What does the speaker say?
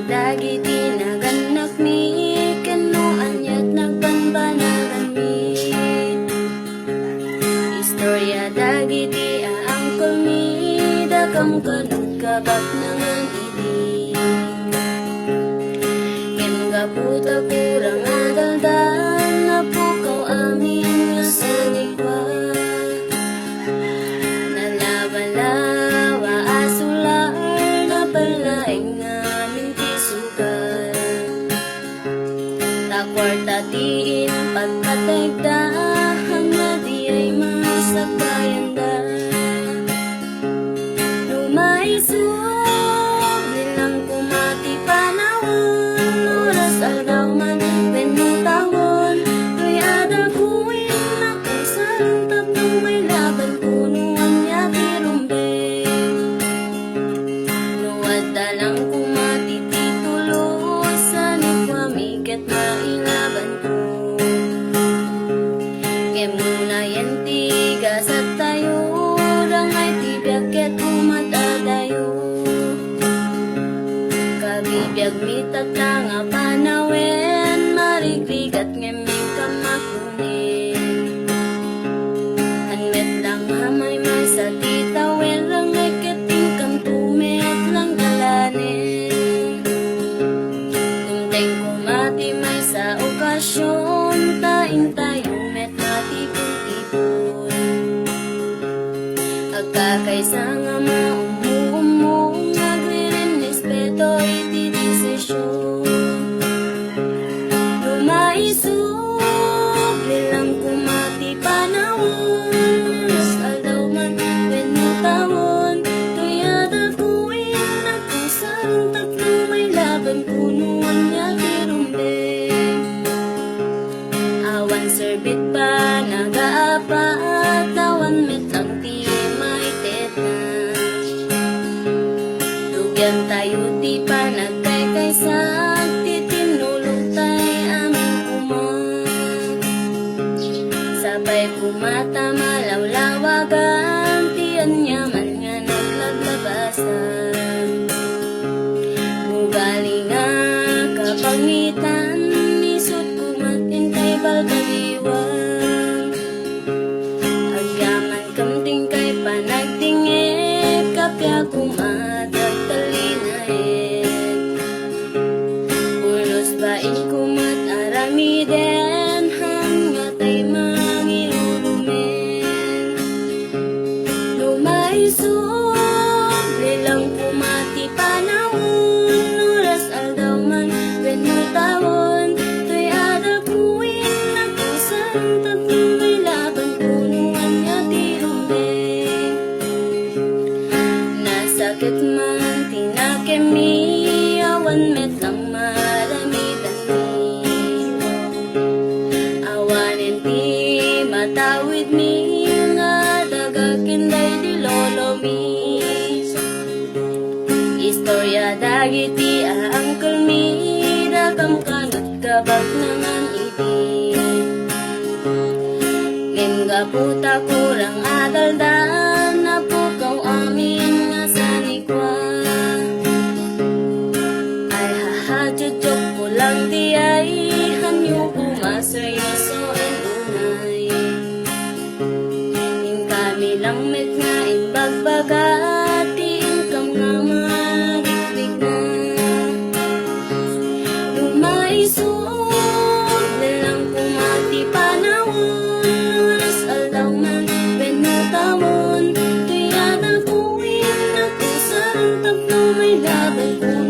dagiti naganak mi kano anyat nagbanbanagan mi. Istorya dagiti aangkol mi dakam kanut kabak nangan ibig. Ken gaputa kurang adaldan na pukaw amin nga sanikwa. Nalabalawa asular na palaing namin tisugan. Takwarta tiin pagkatagdahan na di ay masakbayanda. Lumaisog nilang kumati panahon, oras aldaw man penutawon. Tuy adal kuwin na kagsantap nung may laban punuan niya tirumbeng. Nuwad dalang kumati titulo sa nikwamiket na ilaban ko. Kemuna yan tigas at tayo rangay tibiyag ket umatadayo. Kabibiyag mitat na nga panawen marigrigat ngeming kamakunin. Anmet lang hamay may sa titawen rangay keting kamtumet lang dalanin. Tumteng kumati may sa okasyon tain tayo met matipon-tipon. Agkakaysa nga maumuumong nagririn respeto iti desisyon. Lumaisog lilang kumati panahon, aldaw man penutawon. Tuy adal kuwin nagkusang tatlong may laban punuan niya tirumbeng. Awan serbit pa nagaapat, awan met ang ti may tetas. Lugyan tayo di pa nagkaykaysan, titinulog tay aming kuman. Sabay kumata malawlawagan, tiyan niya man nga naglaglabasan. Ugali nga kapangitan, isot kumatin kay balbaliwan. Agyaman kamting kay panagtingit, kapya kumatag talinain. Ulos bain kumat aramiden, hangatay mangilulumen. Lumaisog lilang kumati panahon, oras aldaw man penutawon. Tuy adal kuwin nagkusang tatlong may laban punuan niya tirumbeng. Nasakit man tinakemi, awan met ang maramitan mi. Awanin ti matawid mi, nga dagakinday di lolo mi. Istorya dagiti aangkol mi, dakam kanut kabak nangan ibig. Ngem gaputa kurang adaldan na pukaw amin nga sanikwa. Ay hahadjudjok ko lang di ay hanyo kumaseryoso en unay. In kami lang met nga imbagbagati, income nga marikrik na. Lumaisog nilang kumati panahon, oras aldaw man penutawon. Tuy adal kuwin nagkusang tatlong may laban punuan